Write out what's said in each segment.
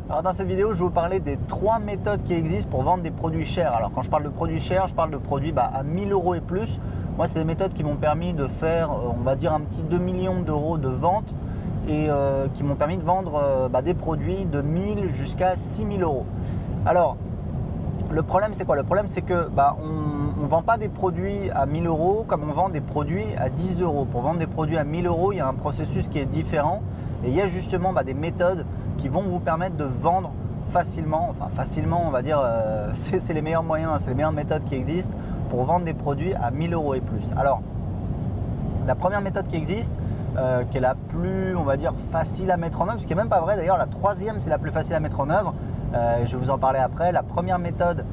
Alors dans cette vidéo, je vais vous parler des 3 méthodes qui existent pour vendre des produits chers. Alors quand je parle de produits chers, je parle de produits à 1000 € et plus. Moi, c'est des méthodes qui m'ont permis de faire, on va dire, un petit 2 millions d'euros de vente et qui m'ont permis de vendre des produits de 1000 jusqu'à 6000 €. Alors, le problème, c'est quoi? Le problème, c'est que on ne vend pas des produits à 1000 € comme on vend des produits à 10 €. Pour vendre des produits à 1000 €, il y a un processus qui est différent et il y a justement des méthodes qui vont vous permettre de vendre facilement, enfin facilement on va dire, c'est les meilleurs moyens, c'est les meilleures méthodes qui existent pour vendre des produits à 1000 € et plus. Alors, la première méthode qui existe, qui est la plus, on va dire, facile à mettre en œuvre, ce qui n'est même pas vrai d'ailleurs, la troisième c'est la plus facile à mettre en œuvre, je vais vous en parler après. La première méthode,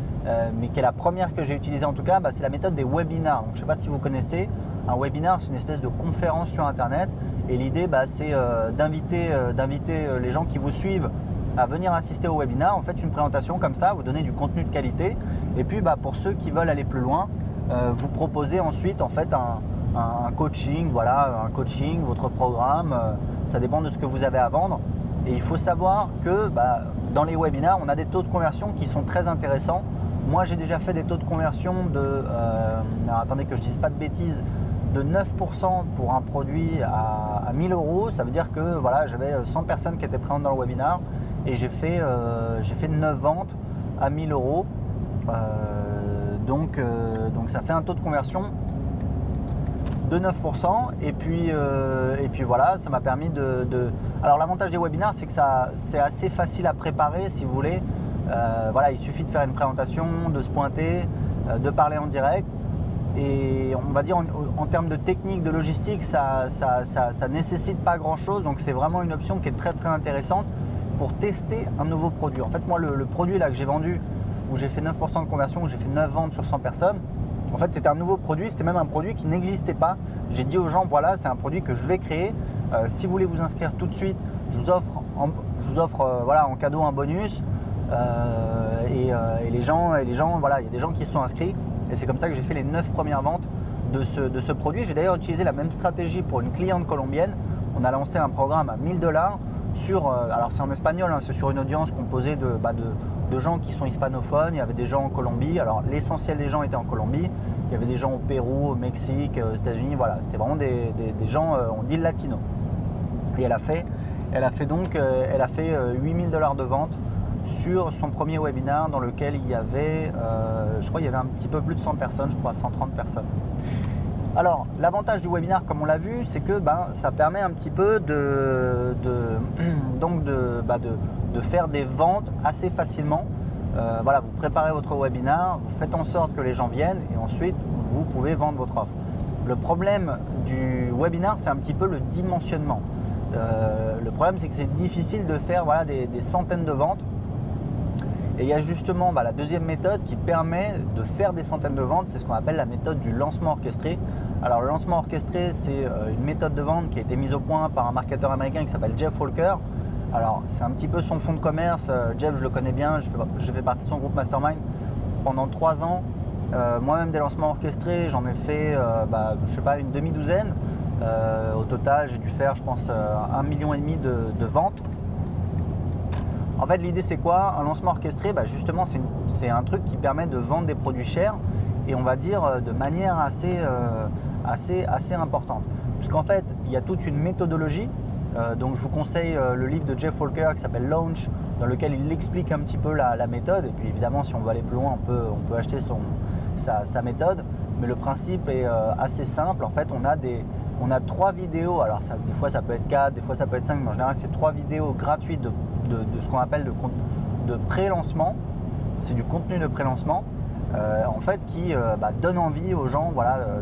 mais qui est la première que j'ai utilisée en tout cas, c'est la méthode des webinars. Donc, je ne sais pas si vous connaissez, un webinar c'est une espèce de conférence sur internet et l'idée c'est d'inviter les gens qui vous suivent à venir assister au webinar. En fait, une présentation comme ça, vous donnez du contenu de qualité et puis pour ceux qui veulent aller plus loin, vous proposez ensuite en fait un coaching, voilà, un coaching, votre programme, ça dépend de ce que vous avez à vendre. Et il faut savoir que dans les webinars, on a des taux de conversion qui sont très intéressants. Moi, j'ai déjà fait des taux de conversion de, attendez que je ne dise pas de bêtises, de 9% pour un produit à 1000 €. Ça veut dire que voilà, j'avais 100 personnes qui étaient présentes dans le webinar et j'ai fait 9 ventes à 1000 €. Donc ça fait un taux de conversion de 9% et puis voilà, ça m'a permis Alors l'avantage des webinars, c'est que c'est assez facile à préparer si vous voulez. Voilà, il suffit de faire une présentation, de se pointer, de parler en direct et on va dire en termes de technique, de logistique, ça nécessite pas grand chose, donc c'est vraiment une option qui est très très intéressante pour tester un nouveau produit. En fait, moi le produit là que j'ai vendu, où j'ai fait 9% de conversion, où j'ai fait 9 ventes sur 100 personnes, en fait, c'était un nouveau produit, c'était même un produit qui n'existait pas. J'ai dit aux gens, voilà, c'est un produit que je vais créer. Si vous voulez vous inscrire tout de suite, je vous offre en cadeau un bonus. Et les gens, voilà, il y a des gens qui se sont inscrits. Et c'est comme ça que j'ai fait les 9 premières ventes de ce produit. J'ai d'ailleurs utilisé la même stratégie pour une cliente colombienne. On a lancé un programme à 1000 $. Alors c'est en espagnol, c'est sur une audience composée de gens qui sont hispanophones. Il y avait des gens en Colombie, alors l'essentiel des gens étaient en Colombie, il y avait des gens au Pérou, au Mexique, aux États-Unis, voilà, c'était vraiment des gens, on dit latino. Et elle a fait 8000 $ de vente sur son premier webinar dans lequel il y avait, je crois il y avait un petit peu plus de 100 personnes, je crois 130 personnes. Alors, l'avantage du webinar, comme on l'a vu, c'est que ça permet un petit peu de faire des ventes assez facilement. Voilà, vous préparez votre webinar, vous faites en sorte que les gens viennent et ensuite vous pouvez vendre votre offre. Le problème du webinar, c'est un petit peu le dimensionnement. Le problème, c'est que c'est difficile de faire des centaines de ventes. Et il y a justement la deuxième méthode qui permet de faire des centaines de ventes, c'est ce qu'on appelle la méthode du lancement orchestré. Alors le lancement orchestré, c'est une méthode de vente qui a été mise au point par un marketeur américain qui s'appelle Jeff Walker. Alors c'est un petit peu son fonds de commerce. Jeff, je le connais bien, je fais partie de son groupe Mastermind pendant 3 ans. Moi-même des lancements orchestrés, j'en ai fait je sais pas, une demi-douzaine. Au total, j'ai dû faire, je pense, 1,5 million de ventes. En fait, l'idée, c'est quoi? Un lancement orchestré, justement, c'est un truc qui permet de vendre des produits chers et on va dire de manière assez importante. Puisqu'en fait, il y a toute une méthodologie. Donc, je vous conseille le livre de Jeff Walker qui s'appelle Launch, dans lequel il explique un petit peu la méthode. Et puis, évidemment, si on veut aller plus loin, on peut acheter sa méthode. Mais le principe est assez simple. En fait, on a 3 vidéos. Alors, des fois, ça peut être 4, des fois, ça peut être 5. Mais en général, c'est 3 vidéos gratuites de ce qu'on appelle de pré-lancement. C'est du contenu de pré-lancement en fait qui donne envie aux gens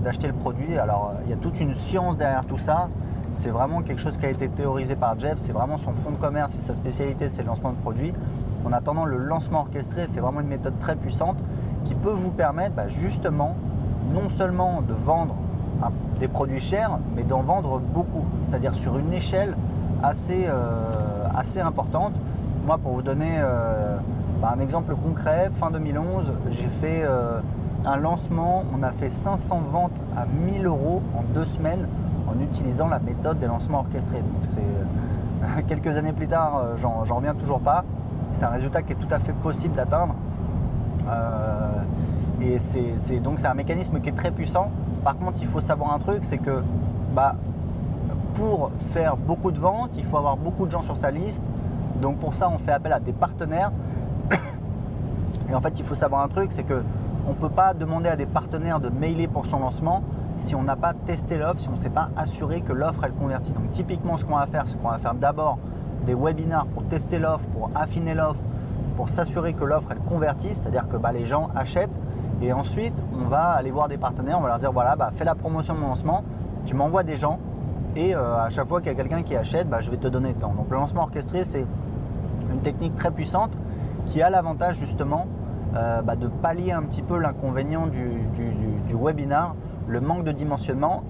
d'acheter le produit. Alors il y a toute une science derrière tout ça. C'est vraiment quelque chose qui a été théorisé par Jeff. C'est vraiment son fonds de commerce et sa spécialité, c'est le lancement de produits. En attendant, le lancement orchestré, c'est vraiment une méthode très puissante qui peut vous permettre justement non seulement de vendre des produits chers, mais d'en vendre beaucoup, c'est-à-dire sur une échelle assez importante. Moi, pour vous donner un exemple concret, fin 2011, j'ai fait un lancement, on a fait 500 ventes à 1000 € en 2 semaines en utilisant la méthode des lancements orchestrés. Donc c'est quelques années plus tard, j'en reviens toujours pas. c'est un résultat qui est tout à fait possible d'atteindre. Et donc c'est un mécanisme qui est très puissant. Par contre, il faut savoir un truc, c'est que pour faire beaucoup de ventes, il faut avoir beaucoup de gens sur sa liste. Donc pour ça, on fait appel à des partenaires. Et en fait, il faut savoir un truc, c'est qu'on ne peut pas demander à des partenaires de mailer pour son lancement si on n'a pas testé l'offre, si on ne s'est pas assuré que l'offre elle convertit. Donc typiquement, ce qu'on va faire, c'est qu'on va faire d'abord des webinars pour tester l'offre, pour affiner l'offre, pour s'assurer que l'offre elle convertit, c'est-à-dire que les gens achètent. Et ensuite, on va aller voir des partenaires, on va leur dire voilà, fais la promotion de mon lancement, tu m'envoies des gens et à chaque fois qu'il y a quelqu'un qui achète, je vais te donner le temps. Donc le lancement orchestré, c'est une technique très puissante qui a l'avantage justement de pallier un petit peu l'inconvénient du webinar, le manque de dimensionnement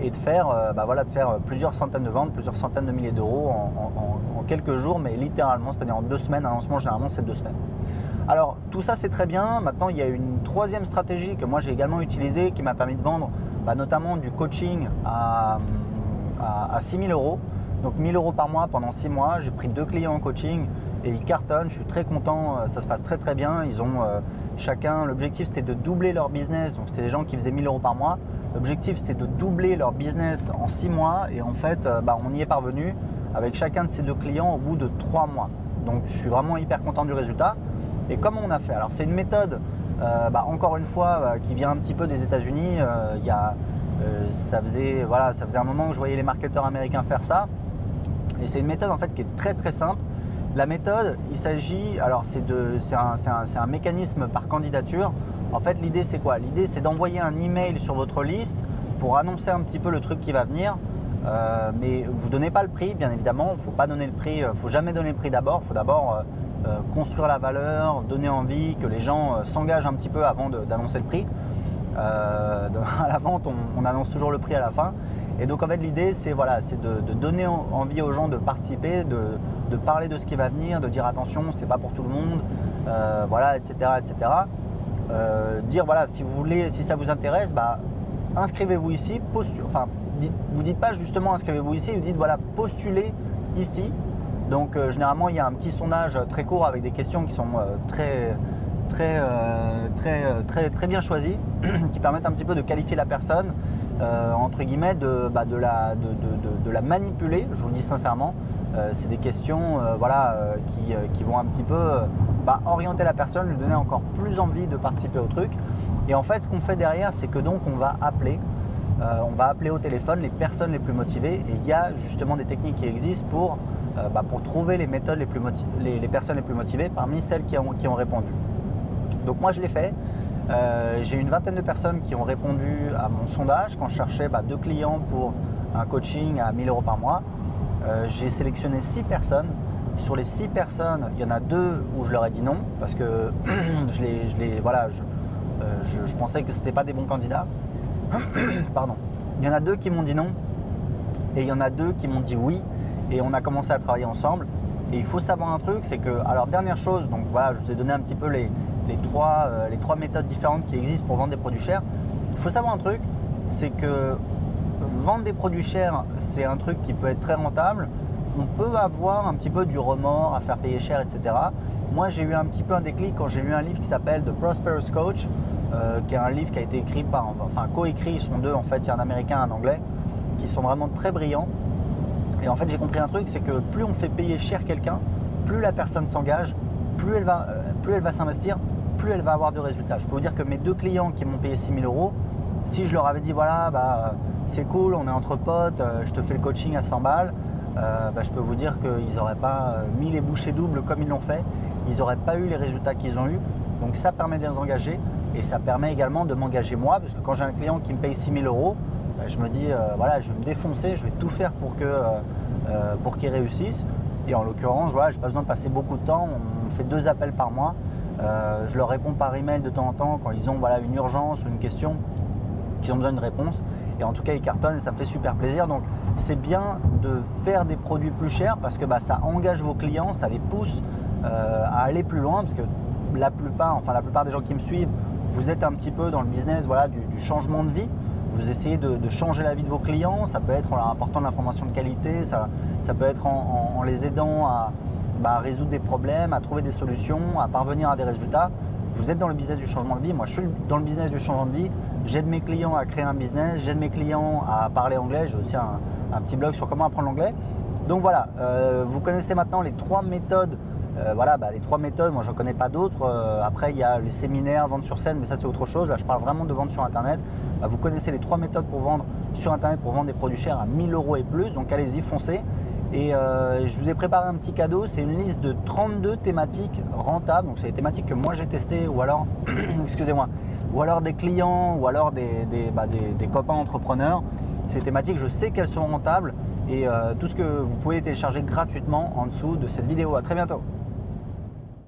et de faire, de faire plusieurs centaines de ventes, plusieurs centaines de milliers d'euros en quelques jours, mais littéralement, c'est-à-dire en 2 semaines. Un lancement, généralement, c'est 2 semaines. Alors, tout ça, c'est très bien. Maintenant, il y a une troisième stratégie que moi, j'ai également utilisée qui m'a permis de vendre notamment du coaching à 6 000 euros. Donc 1 000 euros par mois pendant 6 mois. J'ai pris 2 clients en coaching et ils cartonnent. Je suis très content. Ça se passe très très bien. Ils ont chacun, l'objectif c'était de doubler leur business. Donc c'était des gens qui faisaient 1 000 euros par mois. L'objectif c'était de doubler leur business en 6 mois. Et en fait, on y est parvenu avec chacun de ces 2 clients au bout de 3 mois. Donc je suis vraiment hyper content du résultat. Et comment on a fait? Alors c'est une méthode, encore une fois, qui vient un petit peu des États-Unis. Ça faisait un moment que je voyais les marketeurs américains faire ça. Et c'est une méthode en fait qui est très très simple. La méthode, il s'agit, alors c'est un mécanisme par candidature. En fait, l'idée c'est quoi? L'idée c'est d'envoyer un email sur votre liste pour annoncer un petit peu le truc qui va venir. Mais vous ne donnez pas le prix, bien évidemment. Il ne faut pas donner le prix, faut jamais donner le prix d'abord. Il faut d'abord construire la valeur, donner envie, que les gens s'engagent un petit peu avant d'annoncer le prix. À la vente, on annonce toujours le prix à la fin. Et donc en fait l'idée c'est de donner envie aux gens de participer, de parler de ce qui va venir, de dire attention, c'est pas pour tout le monde, etc. Dire si vous voulez, si ça vous intéresse, inscrivez-vous ici, vous dites pas justement inscrivez-vous ici, vous dites postulez ici. Donc généralement il y a un petit sondage très court avec des questions qui sont très bien choisies, qui permettent un petit peu de qualifier la personne, entre guillemets, de la manipuler, je vous le dis sincèrement. C'est des questions qui vont un petit peu orienter la personne, lui donner encore plus envie de participer au truc. Et en fait, ce qu'on fait derrière, c'est que donc on va appeler au téléphone les personnes les plus motivées. Et il y a justement des techniques qui existent pour trouver les méthodes les personnes les plus motivées parmi celles qui ont répondu. Donc moi je l'ai fait. J'ai une vingtaine de personnes qui ont répondu à mon sondage quand je cherchais 2 clients pour un coaching à 1 000 euros par mois. J'ai sélectionné 6 personnes. Sur les 6 personnes, il y en a 2 où je leur ai dit non parce que je pensais que ce n'était pas des bons candidats. Pardon. Il y en a 2 qui m'ont dit non et il y en a 2 qui m'ont dit oui et on a commencé à travailler ensemble. Et il faut savoir un truc, c'est que, alors dernière chose, donc je vous ai donné un petit peu les 3 méthodes différentes qui existent pour vendre des produits chers. Il faut savoir un truc, c'est que vendre des produits chers, c'est un truc qui peut être très rentable. On peut avoir un petit peu du remords à faire payer cher, etc. Moi, j'ai eu un petit peu un déclic quand j'ai lu un livre qui s'appelle The Prosperous Coach, qui est un livre qui a été écrit coécrit, ils sont 2 en fait, il y a un américain et un anglais, qui sont vraiment très brillants. Et en fait, j'ai compris un truc, c'est que plus on fait payer cher quelqu'un, plus la personne s'engage, plus elle va s'investir, plus elle va avoir de résultats. Je peux vous dire que mes 2 clients qui m'ont payé 6 000 euros, si je leur avais dit c'est cool, on est entre potes, je te fais le coaching à 100 balles, je peux vous dire qu'ils n'auraient pas mis les bouchées doubles comme ils l'ont fait, ils n'auraient pas eu les résultats qu'ils ont eu. Donc ça permet de les engager et ça permet également de m'engager moi, parce que quand j'ai un client qui me paye 6 000 euros, je me dis je vais me défoncer, je vais tout faire pour qu'il réussisse. Et en l'occurrence, j'ai pas besoin de passer beaucoup de temps, on fait 2 appels par mois. Je leur réponds par email de temps en temps quand ils ont une urgence ou une question, qu'ils ont besoin d'une réponse. Et en tout cas, ils cartonnent et ça me fait super plaisir. Donc, c'est bien de faire des produits plus chers parce que ça engage vos clients, ça les pousse à aller plus loin. Parce que la plupart des gens qui me suivent, vous êtes un petit peu dans le business du changement de vie. Vous essayez de changer la vie de vos clients. Ça peut être en leur apportant de l'information de qualité, ça peut être en les aidant à résoudre des problèmes, à trouver des solutions, à parvenir à des résultats. Vous êtes dans le business du changement de vie. Moi, je suis dans le business du changement de vie. J'aide mes clients à créer un business, j'aide mes clients à parler anglais. J'ai aussi un petit blog sur comment apprendre l'anglais. Donc voilà, vous connaissez maintenant les 3 méthodes. Les 3 méthodes, moi j'en connais pas d'autres. Après il y a les séminaires, vente sur scène, mais ça c'est autre chose. Là je parle vraiment de vente sur internet. Vous connaissez les 3 méthodes pour vendre sur internet, pour vendre des produits chers à 1000 € et plus. Donc allez-y, foncez. Et je vous ai préparé un petit cadeau, c'est une liste de 32 thématiques rentables. Donc c'est les thématiques que moi j'ai testées ou alors, excusez-moi, ou alors des clients ou alors des copains entrepreneurs. Ces thématiques, je sais qu'elles sont rentables et tout ce que vous pouvez télécharger gratuitement en dessous de cette vidéo. À très bientôt.